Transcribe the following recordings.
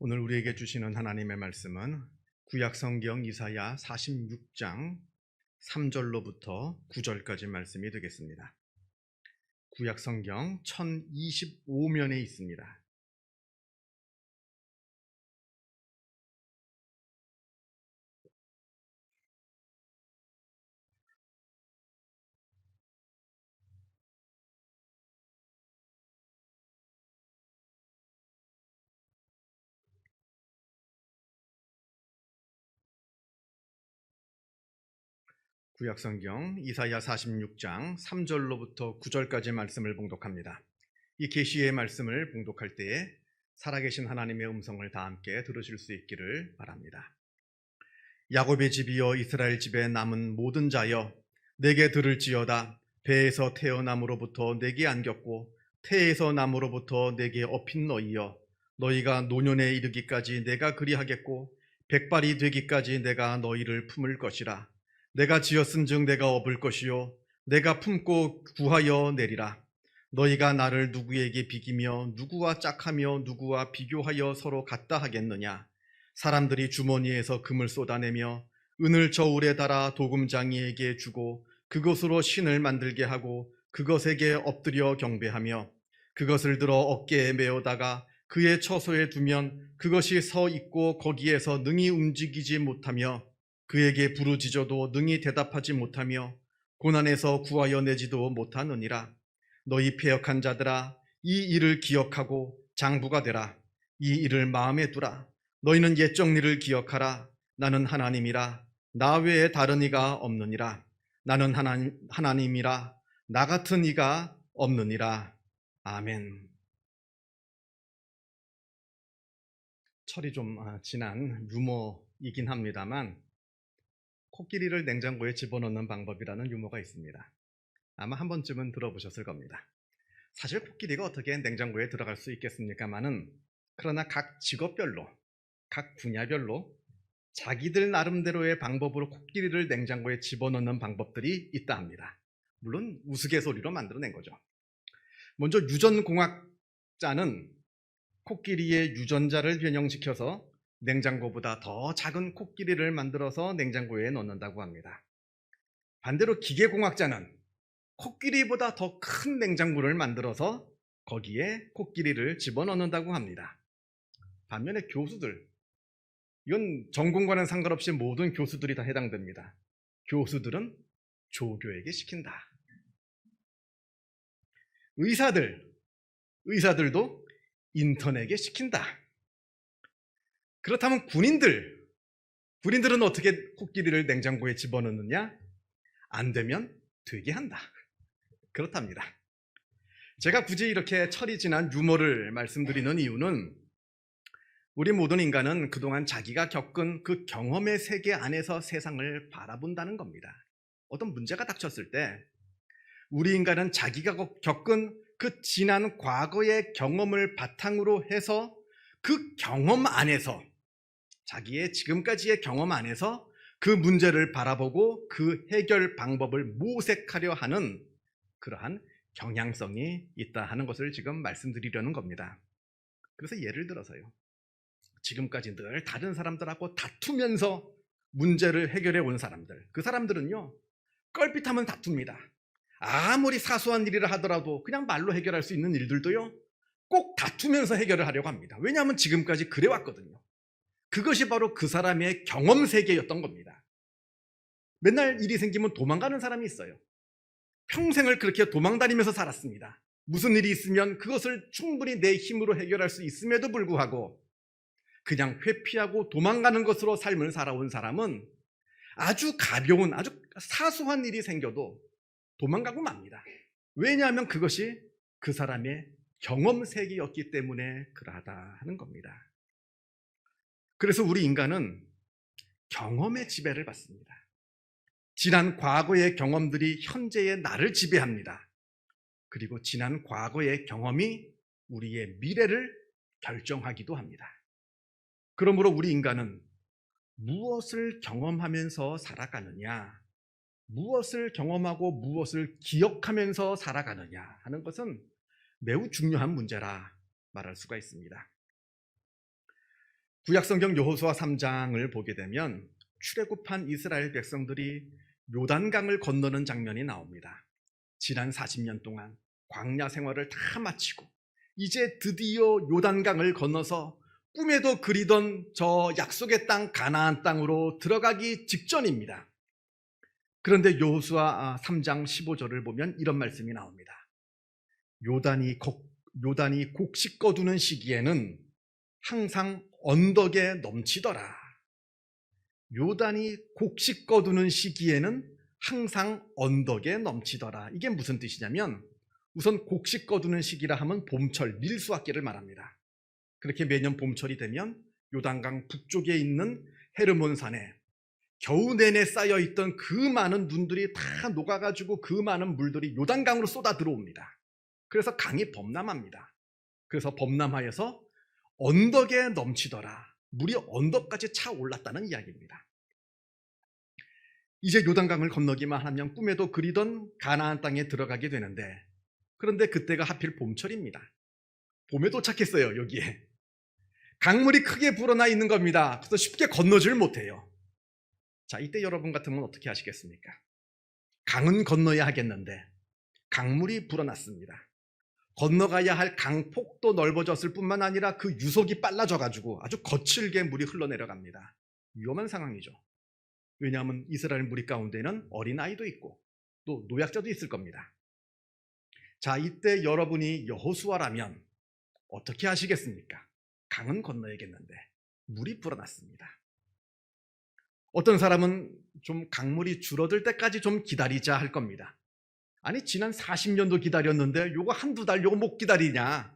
오늘 우리에게 주시는 하나님의 말씀은 구약성경 이사야 46장 3절로부터 9절까지 말씀이 되겠습니다. 구약성경 1025면에 있습니다. 구약성경 이사야 46장 3절로부터 9절까지 말씀을 봉독합니다. 이 계시의 말씀을 봉독할 때에 살아계신 하나님의 음성을 다 함께 들으실 수 있기를 바랍니다. 야곱의 집이여 이스라엘 집에 남은 모든 자여 내게 들을지어다. 배에서 태어남으로부터 내게 안겼고 태에서 남으로부터 내게 업힌 너희여, 너희가 노년에 이르기까지 내가 그리하겠고 백발이 되기까지 내가 너희를 품을 것이라. 내가 지었은즉 내가 업을 것이요 내가 품고 구하여 내리라. 너희가 나를 누구에게 비기며 누구와 짝하며 누구와 비교하여 서로 같다 하겠느냐. 사람들이 주머니에서 금을 쏟아내며 은을 저울에 달아 도금장이에게 주고 그것으로 신을 만들게 하고 그것에게 엎드려 경배하며 그것을 들어 어깨에 메어다가 그의 처소에 두면 그것이 서 있고 거기에서 능히 움직이지 못하며 그에게 부르짖어도 능히 대답하지 못하며 고난에서 구하여 내지도 못하느니라. 너희 패역한 자들아, 이 일을 기억하고 장부가 되라. 이 일을 마음에 두라. 너희는 옛적 일을 기억하라. 나는 하나님이라. 나 외에 다른 이가 없느니라. 나는 하나님이라. 나 같은 이가 없느니라. 아멘. 철이 좀 지난 유머이긴 합니다만 코끼리를 냉장고에 집어넣는 방법이라는 유머가 있습니다. 아마 한 번쯤은 들어보셨을 겁니다. 사실 코끼리가 어떻게 냉장고에 들어갈 수 있겠습니까마는, 그러나 각 직업별로, 각 분야별로 자기들 나름대로의 방법으로 코끼리를 냉장고에 집어넣는 방법들이 있다 합니다. 물론 우스갯소리로 만들어낸 거죠. 먼저 유전공학자는 코끼리의 유전자를 변형시켜서 냉장고보다 더 작은 코끼리를 만들어서 냉장고에 넣는다고 합니다. 반대로 기계공학자는 코끼리보다 더 큰 냉장고를 만들어서 거기에 코끼리를 집어넣는다고 합니다. 반면에 교수들, 이건 전공과는 상관없이 모든 교수들이 다 해당됩니다. 교수들은 조교에게 시킨다. 의사들도 인턴에게 시킨다. 그렇다면 군인들은 어떻게 코끼리를 냉장고에 집어넣느냐? 안 되면 되게 한다. 그렇답니다. 제가 굳이 이렇게 철이 지난 유머를 말씀드리는 이유는 우리 모든 인간은 그동안 자기가 겪은 그 경험의 세계 안에서 세상을 바라본다는 겁니다. 어떤 문제가 닥쳤을 때 우리 인간은 자기가 겪은 그 지난 과거의 경험을 바탕으로 해서 그 경험 안에서, 자기의 지금까지의 경험 안에서 그 문제를 바라보고 그 해결 방법을 모색하려 하는 그러한 경향성이 있다 하는 것을 지금 말씀드리려는 겁니다. 그래서 예를 들어서요, 지금까지 늘 다른 사람들하고 다투면서 문제를 해결해 온 사람들, 그 사람들은요 껄핏하면 다툽니다. 아무리 사소한 일이라 하더라도 그냥 말로 해결할 수 있는 일들도요 꼭 다투면서 해결을 하려고 합니다. 왜냐하면 지금까지 그래왔거든요. 그것이 바로 그 사람의 경험 세계였던 겁니다. 맨날 일이 생기면 도망가는 사람이 있어요. 평생을 그렇게 도망다니면서 살았습니다. 무슨 일이 있으면 그것을 충분히 내 힘으로 해결할 수 있음에도 불구하고 그냥 회피하고 도망가는 것으로 삶을 살아온 사람은 아주 가벼운, 아주 사소한 일이 생겨도 도망가고 맙니다. 왜냐하면 그것이 그 사람의 경험 세계였기 때문에 그러하다 하는 겁니다. 그래서 우리 인간은 경험의 지배를 받습니다. 지난 과거의 경험들이 현재의 나를 지배합니다. 그리고 지난 과거의 경험이 우리의 미래를 결정하기도 합니다. 그러므로 우리 인간은 무엇을 경험하면서 살아가느냐, 무엇을 경험하고 무엇을 기억하면서 살아가느냐 하는 것은 매우 중요한 문제라 말할 수가 있습니다. 구약성경 여호수아 3장을 보게 되면 출애굽한 이스라엘 백성들이 요단강을 건너는 장면이 나옵니다. 지난 40년 동안 광야 생활을 다 마치고 이제 드디어 요단강을 건너서 꿈에도 그리던 저 약속의 땅 가나안 땅으로 들어가기 직전입니다. 그런데 여호수아 3장 15절을 보면 이런 말씀이 나옵니다. 요단이 곡식 거두는 시기에는 항상 언덕에 넘치더라. 요단이 곡식 거두는 시기에는 항상 언덕에 넘치더라. 이게 무슨 뜻이냐면 우선 곡식 거두는 시기라 하면 봄철 밀수확기를 말합니다. 그렇게 매년 봄철이 되면 요단강 북쪽에 있는 헤르몬산에 겨우 내내 쌓여있던 그 많은 눈들이 다 녹아가지고 그 많은 물들이 요단강으로 쏟아 들어옵니다. 그래서 강이 범람합니다. 그래서 범람하여서 언덕에 넘치더라. 물이 언덕까지 차 올랐다는 이야기입니다. 이제 요단강을 건너기만 하면 꿈에도 그리던 가나안 땅에 들어가게 되는데, 그런데 그때가 하필 봄철입니다. 봄에 도착했어요. 여기에 강물이 크게 불어나 있는 겁니다. 그래서 쉽게 건너질 못해요. 자, 이때 여러분 같으면 어떻게 하시겠습니까? 강은 건너야 하겠는데 강물이 불어났습니다. 건너가야 할 강폭도 넓어졌을 뿐만 아니라 그 유속이 빨라져가지고 아주 거칠게 물이 흘러내려갑니다. 위험한 상황이죠. 왜냐하면 이스라엘 무리 가운데는 어린아이도 있고 또 노약자도 있을 겁니다. 자, 이때 여러분이 여호수아라면 어떻게 하시겠습니까? 강은 건너야겠는데 물이 불어났습니다. 어떤 사람은 좀 강물이 줄어들 때까지 좀 기다리자 할 겁니다. 아니, 지난 40년도 기다렸는데 요거 한두 달 요거 못 기다리냐?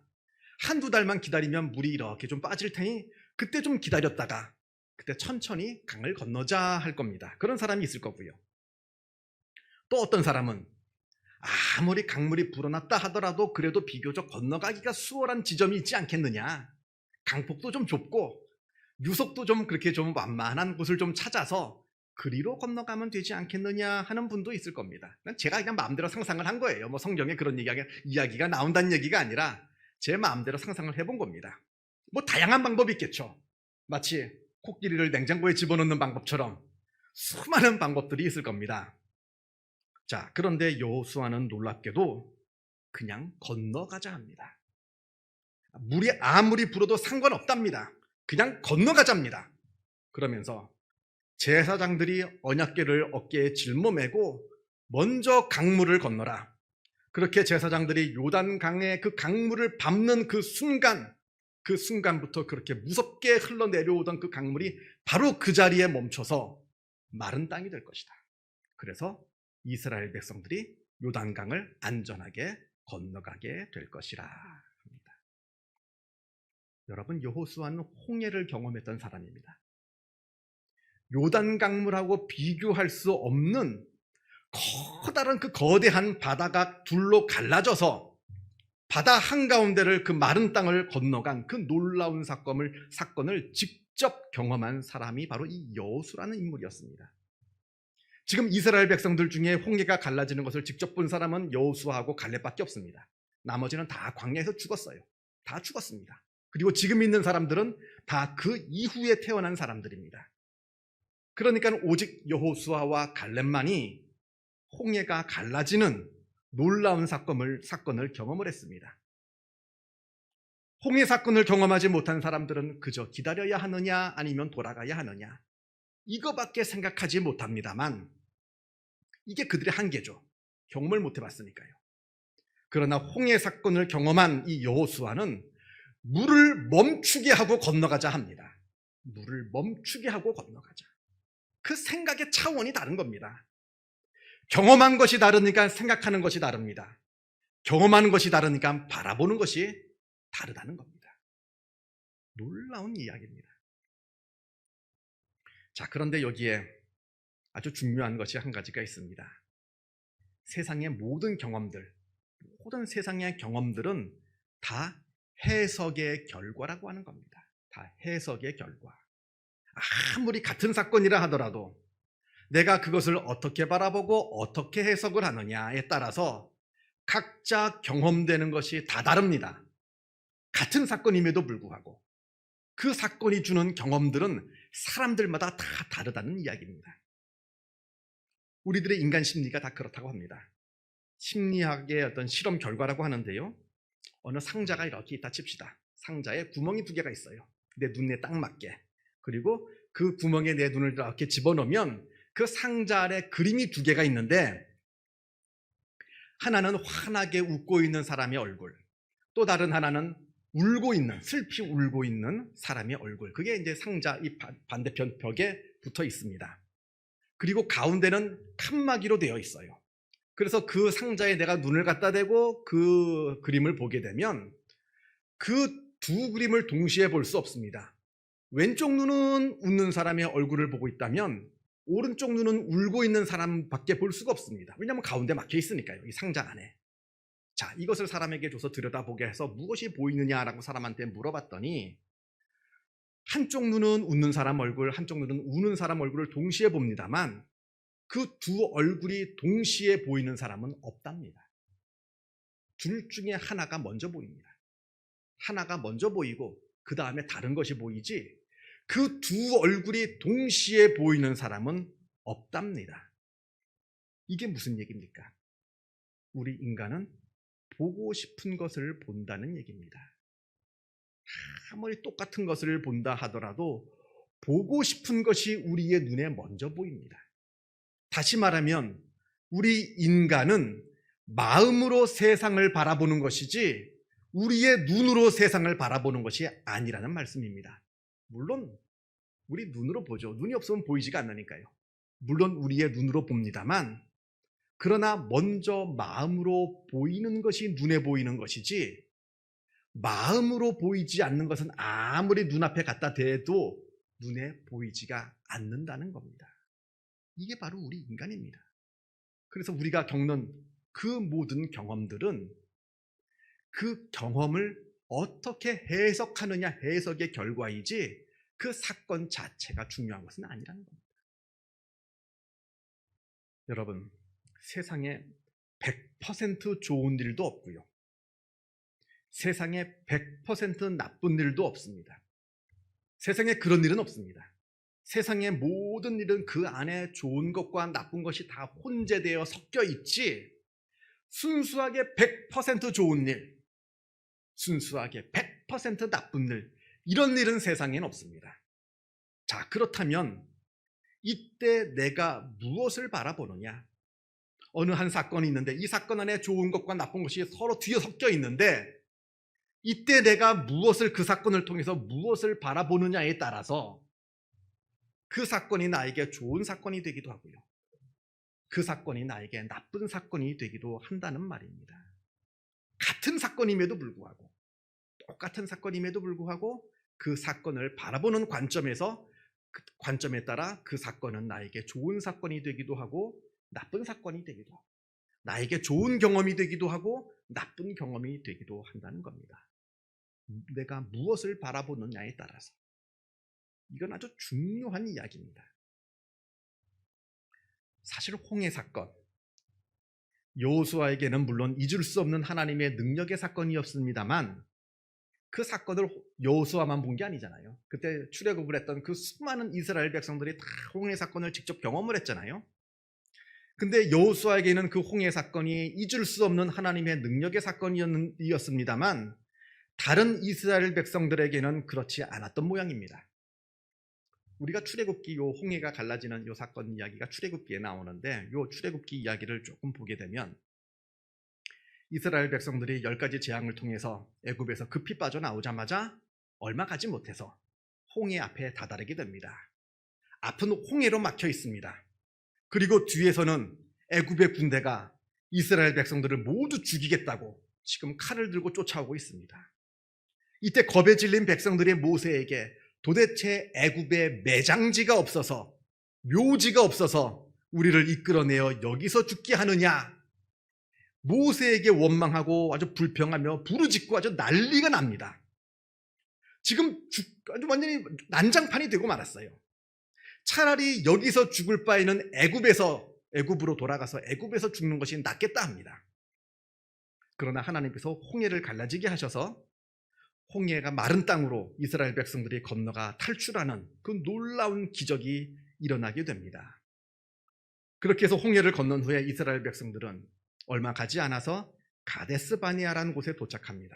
한두 달만 기다리면 물이 이렇게 좀 빠질 테니 그때 좀 기다렸다가 그때 천천히 강을 건너자 할 겁니다. 그런 사람이 있을 거고요. 또 어떤 사람은 아무리 강물이 불어났다 하더라도 그래도 비교적 건너가기가 수월한 지점이 있지 않겠느냐? 강폭도 좀 좁고 유속도 좀 그렇게 좀 완만한 곳을 좀 찾아서 그리로 건너가면 되지 않겠느냐 하는 분도 있을 겁니다. 제가 그냥 마음대로 상상을 한 거예요. 뭐 성경에 그런 이야기가 나온다는 얘기가 아니라 제 마음대로 상상을 해본 겁니다. 뭐 다양한 방법이 있겠죠. 마치 코끼리를 냉장고에 집어넣는 방법처럼 수많은 방법들이 있을 겁니다. 자, 그런데 여호수아는 놀랍게도 그냥 건너가자 합니다. 물이 아무리 불어도 상관없답니다. 그냥 건너가자입니다. 그러면서 제사장들이 언약궤를 어깨에 짊어매고 먼저 강물을 건너라. 그렇게 제사장들이 요단강의 그 강물을 밟는 그 순간부터 그렇게 무섭게 흘러내려오던 그 강물이 바로 그 자리에 멈춰서 마른 땅이 될 것이다. 그래서 이스라엘 백성들이 요단강을 안전하게 건너가게 될 것이라 합니다. 여러분, 여호수아는 홍해를 경험했던 사람입니다. 요단강물하고 비교할 수 없는 커다란 그 거대한 바다가 둘로 갈라져서 바다 한가운데를 그 마른 땅을 건너간 그 놀라운 사건을 직접 경험한 사람이 바로 이 여호수아라는 인물이었습니다. 지금 이스라엘 백성들 중에 홍해가 갈라지는 것을 직접 본 사람은 여호수아하고 갈렙밖에 없습니다. 나머지는 다 광야에서 죽었어요. 다 죽었습니다. 그리고 지금 있는 사람들은 다 그 이후에 태어난 사람들입니다. 그러니까 오직 여호수아와 갈렙만이 홍해가 갈라지는 놀라운 사건을 경험을 했습니다. 홍해 사건을 경험하지 못한 사람들은 그저 기다려야 하느냐 아니면 돌아가야 하느냐 이거밖에 생각하지 못합니다만 이게 그들의 한계죠. 경험을 못 해봤으니까요. 그러나 홍해 사건을 경험한 이 여호수아는 물을 멈추게 하고 건너가자 합니다. 물을 멈추게 하고 건너가자. 그 생각의 차원이 다른 겁니다. 경험한 것이 다르니까 생각하는 것이 다릅니다. 경험하는 것이 다르니까 바라보는 것이 다르다는 겁니다. 놀라운 이야기입니다. 자, 그런데 여기에 아주 중요한 것이 한 가지가 있습니다. 세상의 모든 세상의 경험들은 다 해석의 결과라고 하는 겁니다. 다 해석의 결과. 아무리 같은 사건이라 하더라도 내가 그것을 어떻게 바라보고 어떻게 해석을 하느냐에 따라서 각자 경험되는 것이 다 다릅니다. 같은 사건임에도 불구하고. 그 사건이 주는 경험들은 사람들마다 다 다르다는 이야기입니다. 우리들의 인간 심리가 다 그렇다고 합니다. 심리학의 어떤 실험 결과라고 하는데요. 어느 상자가 이렇게 있다 칩시다. 상자에 구멍이 2개가 있어요. 내 눈에 딱 맞게. 그리고 그 구멍에 내 눈을 이렇게 집어넣으면 그 상자 안에 그림이 2개가 있는데, 하나는 환하게 웃고 있는 사람의 얼굴, 또 다른 하나는 울고 있는, 슬피 울고 있는 사람의 얼굴. 그게 이제 상자 이 반대편 벽에 붙어 있습니다. 그리고 가운데는 칸막이로 되어 있어요. 그래서 그 상자에 내가 눈을 갖다 대고 그 그림을 보게 되면 그 2 그림을 동시에 볼 수 없습니다. 왼쪽 눈은 웃는 사람의 얼굴을 보고 있다면 오른쪽 눈은 울고 있는 사람밖에 볼 수가 없습니다. 왜냐하면 가운데 막혀 있으니까요. 이 상자 안에. 자, 이것을 사람에게 줘서 들여다보게 해서 무엇이 보이느냐라고 사람한테 물어봤더니, 한쪽 눈은 웃는 사람 얼굴, 한쪽 눈은 우는 사람 얼굴을 동시에 봅니다만 그 2 얼굴이 동시에 보이는 사람은 없답니다. 둘 중에 하나가 먼저 보입니다. 하나가 먼저 보이고 그 다음에 다른 것이 보이지, 그 2 얼굴이 동시에 보이는 사람은 없답니다. 이게 무슨 얘기입니까? 우리 인간은 보고 싶은 것을 본다는 얘기입니다. 아무리 똑같은 것을 본다 하더라도 보고 싶은 것이 우리의 눈에 먼저 보입니다. 다시 말하면 우리 인간은 마음으로 세상을 바라보는 것이지 우리의 눈으로 세상을 바라보는 것이 아니라는 말씀입니다. 물론 우리 눈으로 보죠. 눈이 없으면 보이지가 않으니까요. 물론 우리의 눈으로 봅니다만, 그러나 먼저 마음으로 보이는 것이 눈에 보이는 것이지, 마음으로 보이지 않는 것은 아무리 눈앞에 갖다 대도 눈에 보이지가 않는다는 겁니다. 이게 바로 우리 인간입니다. 그래서 우리가 겪는 그 모든 경험들은 그 경험을 어떻게 해석하느냐, 해석의 결과이지 그 사건 자체가 중요한 것은 아니라는 겁니다. 여러분, 세상에 100% 좋은 일도 없고요, 세상에 100% 나쁜 일도 없습니다. 세상에 그런 일은 없습니다. 세상의 모든 일은 그 안에 좋은 것과 나쁜 것이 다 혼재되어 섞여 있지, 순수하게 100% 좋은 일, 순수하게 100% 나쁜 일, 이런 일은 세상에는 없습니다. 자, 그렇다면 이때 내가 무엇을 바라보느냐? 어느 한 사건이 있는데 이 사건 안에 좋은 것과 나쁜 것이 서로 뒤에 섞여 있는데, 이때 내가 무엇을, 그 사건을 통해서 무엇을 바라보느냐에 따라서 그 사건이 나에게 좋은 사건이 되기도 하고요, 그 사건이 나에게 나쁜 사건이 되기도 한다는 말입니다. 같은 사건임에도 불구하고, 똑같은 사건임에도 불구하고 그 사건을 바라보는 관점에서, 그 관점에 따라 그 사건은 나에게 좋은 사건이 되기도 하고 나쁜 사건이 되기도 하고, 나에게 좋은 경험이 되기도 하고 나쁜 경험이 되기도 한다는 겁니다. 내가 무엇을 바라보느냐에 따라서. 이건 아주 중요한 이야기입니다. 사실 홍해 사건, 여호수아에게는 물론 잊을 수 없는 하나님의 능력의 사건이었습니다만, 그 사건을 여호수아만 본 게 아니잖아요. 그때 출애굽을 했던 그 수많은 이스라엘 백성들이 다 홍해 사건을 직접 경험을 했잖아요. 근데 여호수아에게는 그 홍해 사건이 잊을 수 없는 하나님의 능력의 사건이었습니다만, 다른 이스라엘 백성들에게는 그렇지 않았던 모양입니다. 우리가 출애굽기, 요 홍해가 갈라지는 요 사건 이야기가 출애굽기에 나오는데, 요 출애굽기 이야기를 조금 보게 되면 이스라엘 백성들이 10가지 재앙을 통해서 애굽에서 급히 빠져나오자마자 얼마 가지 못해서 홍해 앞에 다다르게 됩니다. 앞은 홍해로 막혀 있습니다. 그리고 뒤에서는 애굽의 군대가 이스라엘 백성들을 모두 죽이겠다고 지금 칼을 들고 쫓아오고 있습니다. 이때 겁에 질린 백성들이 모세에게 도대체 애굽에 매장지가 없어서, 묘지가 없어서 우리를 이끌어내어 여기서 죽게 하느냐, 모세에게 원망하고 아주 불평하며 부르짖고 아주 난리가 납니다. 지금 아주 완전히 난장판이 되고 말았어요. 차라리 여기서 죽을 바에는 애굽으로 돌아가서 애굽에서 죽는 것이 낫겠다 합니다. 그러나 하나님께서 홍해를 갈라지게 하셔서 홍해가 마른 땅으로 이스라엘 백성들이 건너가 탈출하는 그 놀라운 기적이 일어나게 됩니다. 그렇게 해서 홍해를 건넌 후에 이스라엘 백성들은 얼마 가지 않아서 가데스 바네아라는 곳에 도착합니다.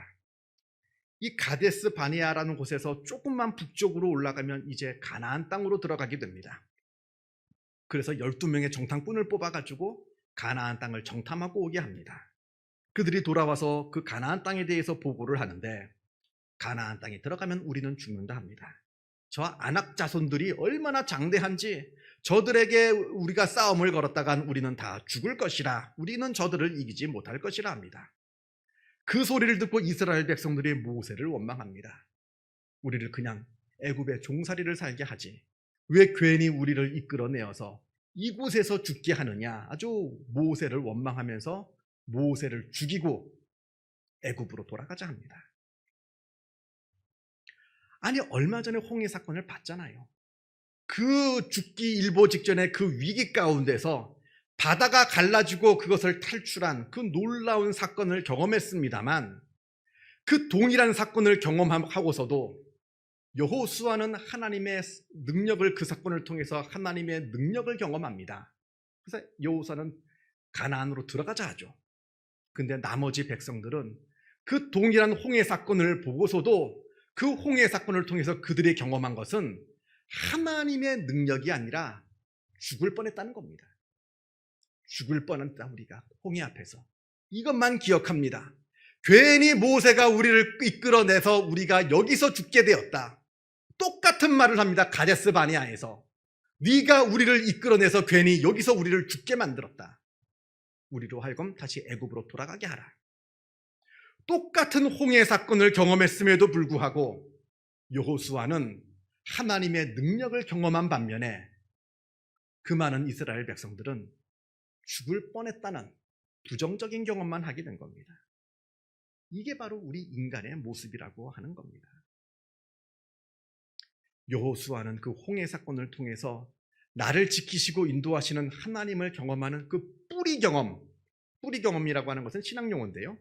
이 가데스 바네아라는 곳에서 조금만 북쪽으로 올라가면 이제 가나안 땅으로 들어가게 됩니다. 그래서 12명의 정탐꾼을 뽑아가지고 가나안 땅을 정탐하고 오게 합니다. 그들이 돌아와서 그 가나안 땅에 대해서 보고를 하는데, 가나안 땅에 들어가면 우리는 죽는다 합니다. 저 아낙 자손들이 얼마나 장대한지, 저들에게 우리가 싸움을 걸었다간 우리는 다 죽을 것이라, 우리는 저들을 이기지 못할 것이라 합니다. 그 소리를 듣고 이스라엘 백성들이 모세를 원망합니다. 우리를 그냥 애굽의 종살이를 살게 하지 왜 괜히 우리를 이끌어내어서 이곳에서 죽게 하느냐, 아주 모세를 원망하면서 모세를 죽이고 애굽으로 돌아가자 합니다. 아니, 얼마 전에 홍해 사건을 봤잖아요. 그 죽기 일보 직전에 그 위기 가운데서 바다가 갈라지고 그것을 탈출한 그 놀라운 사건을 경험했습니다만, 그 동일한 사건을 경험하고서도 여호수아는 하나님의 능력을, 그 사건을 통해서 하나님의 능력을 경험합니다. 그래서 여호수아는 가나안으로 들어가자 하죠. 근데 나머지 백성들은 그 동일한 홍해 사건을 보고서도 그 홍해 사건을 통해서 그들이 경험한 것은 하나님의 능력이 아니라 죽을 뻔했다는 겁니다. 죽을 뻔했다, 우리가 홍해 앞에서. 이것만 기억합니다. 괜히 모세가 우리를 이끌어내서 우리가 여기서 죽게 되었다. 똑같은 말을 합니다. 가데스 바네아에서. 네가 우리를 이끌어내서 괜히 여기서 우리를 죽게 만들었다. 우리로 하여금 다시 애굽으로 돌아가게 하라. 똑같은 홍해 사건을 경험했음에도 불구하고 여호수아는 하나님의 능력을 경험한 반면에 그 많은 이스라엘 백성들은 죽을 뻔했다는 부정적인 경험만 하게 된 겁니다. 이게 바로 우리 인간의 모습이라고 하는 겁니다. 여호수아는 그 홍해 사건을 통해서 나를 지키시고 인도하시는 하나님을 경험하는 그 뿌리 경험이라고 하는 것은 신앙 용어인데요,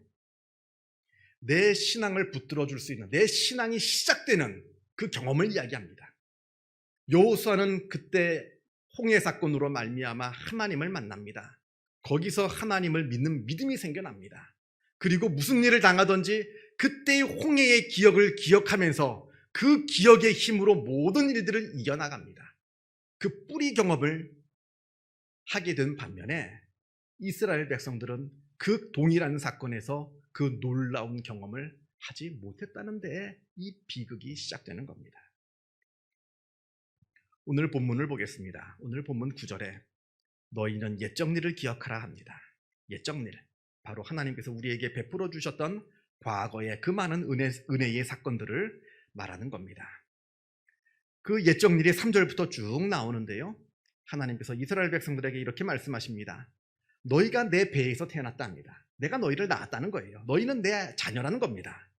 내 신앙을 붙들어 줄 수 있는, 내 신앙이 시작되는 그 경험을 이야기합니다. 여호수아는 그때 홍해 사건으로 말미암아 하나님을 만납니다. 거기서 하나님을 믿는 믿음이 생겨납니다. 그리고 무슨 일을 당하든지 그때의 홍해의 기억을 기억하면서 그 기억의 힘으로 모든 일들을 이겨나갑니다. 그 뿌리 경험을 하게 된 반면에 이스라엘 백성들은 그 동일한 사건에서 그 놀라운 경험을 하지 못했다는 데에 이 비극이 시작되는 겁니다. 오늘 본문을 보겠습니다. 오늘 본문 9절에 너희는 옛적 일을 기억하라 합니다. 옛적 일, 바로 하나님께서 우리에게 베풀어 주셨던 과거의 그 많은 은혜의 사건들을 말하는 겁니다. 그 옛적 일이 3절부터 쭉 나오는데요, 하나님께서 이스라엘 백성들에게 이렇게 말씀하십니다. 너희가 내 배에서 태어났다 합니다. 내가 너희를 낳았다는 거예요. 너희는 내 자녀라는 겁니다.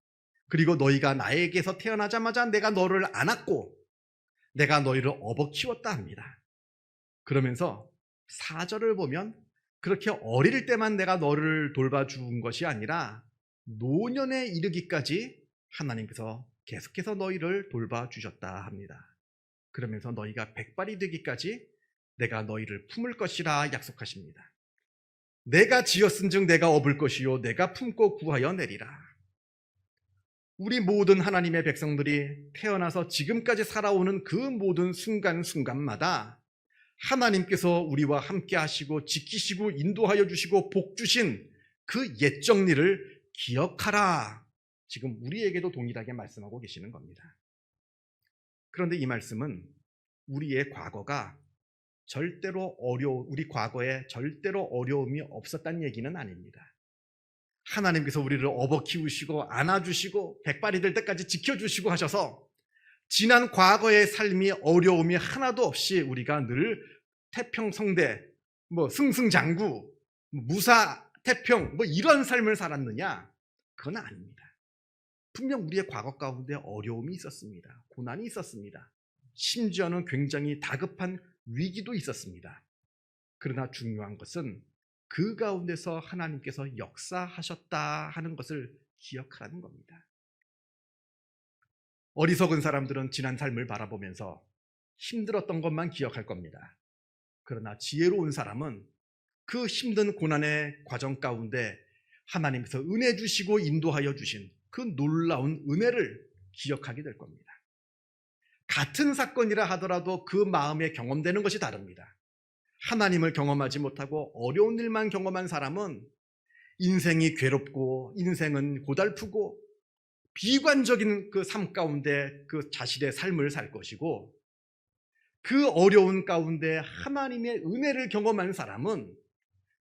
그리고 너희가 나에게서 태어나자마자 내가 너를 안았고 내가 너희를 업어 키웠다 합니다. 그러면서 4절을 보면 그렇게 어릴 때만 내가 너를 돌봐준 것이 아니라 노년에 이르기까지 하나님께서 계속해서 너희를 돌봐주셨다 합니다. 그러면서 너희가 백발이 되기까지 내가 너희를 품을 것이라 약속하십니다. 내가 지었은즉 내가 업을 것이요 내가 품고 구하여 내리라. 우리 모든 하나님의 백성들이 태어나서 지금까지 살아오는 그 모든 순간순간마다 하나님께서 우리와 함께 하시고 지키시고 인도하여 주시고 복 주신 그 옛적 일을 기억하라. 지금 우리에게도 동일하게 말씀하고 계시는 겁니다. 그런데 이 말씀은 우리의 과거가 우리 과거에 절대로 어려움이 없었다는 얘기는 아닙니다. 하나님께서 우리를 업어 키우시고 안아주시고 백발이 될 때까지 지켜주시고 하셔서 지난 과거의 삶이 어려움이 하나도 없이 우리가 늘 태평성대, 승승장구, 무사태평 이런 삶을 살았느냐? 그건 아닙니다. 분명 우리의 과거 가운데 어려움이 있었습니다. 고난이 있었습니다. 심지어는 굉장히 다급한 위기도 있었습니다. 그러나 중요한 것은 그 가운데서 하나님께서 역사하셨다 하는 것을 기억하라는 겁니다. 어리석은 사람들은 지난 삶을 바라보면서 힘들었던 것만 기억할 겁니다. 그러나 지혜로운 사람은 그 힘든 고난의 과정 가운데 하나님께서 은혜 주시고 인도하여 주신 그 놀라운 은혜를 기억하게 될 겁니다. 같은 사건이라 하더라도 그 마음에 경험되는 것이 다릅니다. 하나님을 경험하지 못하고 어려운 일만 경험한 사람은 인생이 괴롭고 인생은 고달프고 비관적인 그 삶 가운데 그 자신의 삶을 살 것이고, 그 어려운 가운데 하나님의 은혜를 경험한 사람은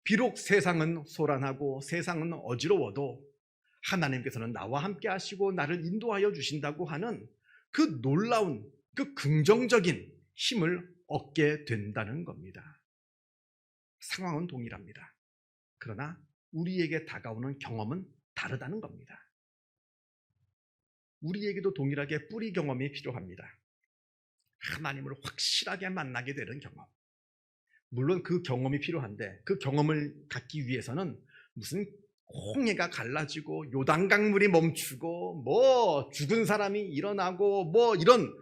비록 세상은 소란하고 세상은 어지러워도 하나님께서는 나와 함께 하시고 나를 인도하여 주신다고 하는 그 놀라운 그 긍정적인 힘을 얻게 된다는 겁니다. 상황은 동일합니다. 그러나 우리에게 다가오는 경험은 다르다는 겁니다. 우리에게도 동일하게 뿌리 경험이 필요합니다. 하나님을 확실하게 만나게 되는 경험. 물론 그 경험이 필요한데 그 경험을 갖기 위해서는 무슨 홍해가 갈라지고 요단강물이 멈추고 뭐 죽은 사람이 일어나고 뭐 이런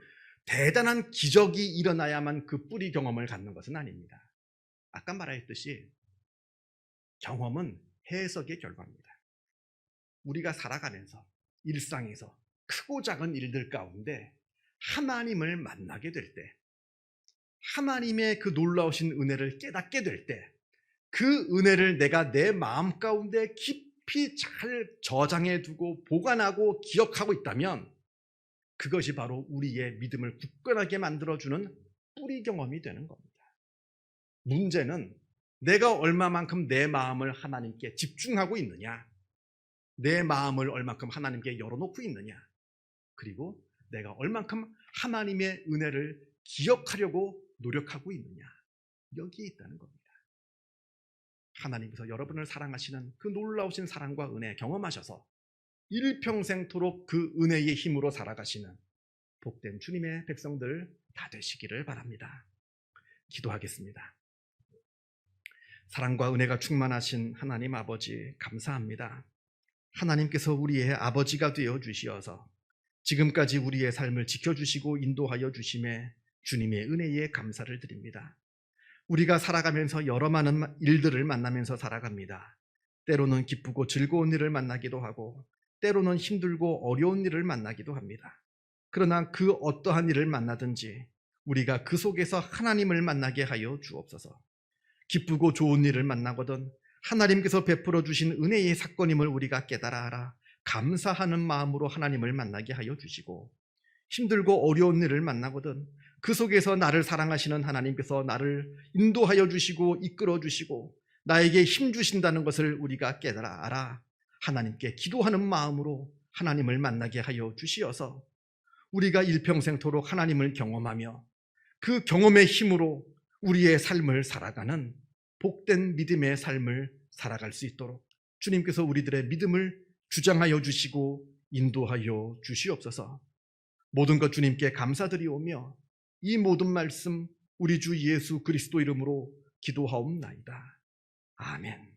대단한 기적이 일어나야만 그 뿌리 경험을 갖는 것은 아닙니다. 아까 말했듯이 경험은 해석의 결과입니다. 우리가 살아가면서 일상에서 크고 작은 일들 가운데 하나님을 만나게 될 때, 하나님의 그 놀라우신 은혜를 깨닫게 될 때, 그 은혜를 내가 내 마음 가운데 깊이 잘 저장해 두고 보관하고 기억하고 있다면 그것이 바로 우리의 믿음을 굳건하게 만들어주는 뿌리 경험이 되는 겁니다. 문제는 내가 얼마만큼 내 마음을 하나님께 집중하고 있느냐, 내 마음을 얼마큼 하나님께 열어놓고 있느냐, 그리고 내가 얼만큼 하나님의 은혜를 기억하려고 노력하고 있느냐, 여기에 있다는 겁니다. 하나님께서 여러분을 사랑하시는 그 놀라우신 사랑과 은혜 경험하셔서 일평생토록 그 은혜의 힘으로 살아가시는 복된 주님의 백성들 다 되시기를 바랍니다. 기도하겠습니다. 사랑과 은혜가 충만하신 하나님 아버지, 감사합니다. 하나님께서 우리의 아버지가 되어 주시어서 지금까지 우리의 삶을 지켜주시고 인도하여 주심에 주님의 은혜에 감사를 드립니다. 우리가 살아가면서 여러 많은 일들을 만나면서 살아갑니다. 때로는 기쁘고 즐거운 일을 만나기도 하고 때로는 힘들고 어려운 일을 만나기도 합니다. 그러나 그 어떠한 일을 만나든지 우리가 그 속에서 하나님을 만나게 하여 주옵소서. 기쁘고 좋은 일을 만나거든 하나님께서 베풀어 주신 은혜의 사건임을 우리가 깨달아 알아 감사하는 마음으로 하나님을 만나게 하여 주시고, 힘들고 어려운 일을 만나거든 그 속에서 나를 사랑하시는 하나님께서 나를 인도하여 주시고 이끌어 주시고 나에게 힘 주신다는 것을 우리가 깨달아 알아 하나님께 기도하는 마음으로 하나님을 만나게 하여 주시어서 우리가 일평생토록 하나님을 경험하며 그 경험의 힘으로 우리의 삶을 살아가는 복된 믿음의 삶을 살아갈 수 있도록 주님께서 우리들의 믿음을 주장하여 주시고 인도하여 주시옵소서. 모든 것 주님께 감사드리오며 이 모든 말씀 우리 주 예수 그리스도 이름으로 기도하옵나이다. 아멘.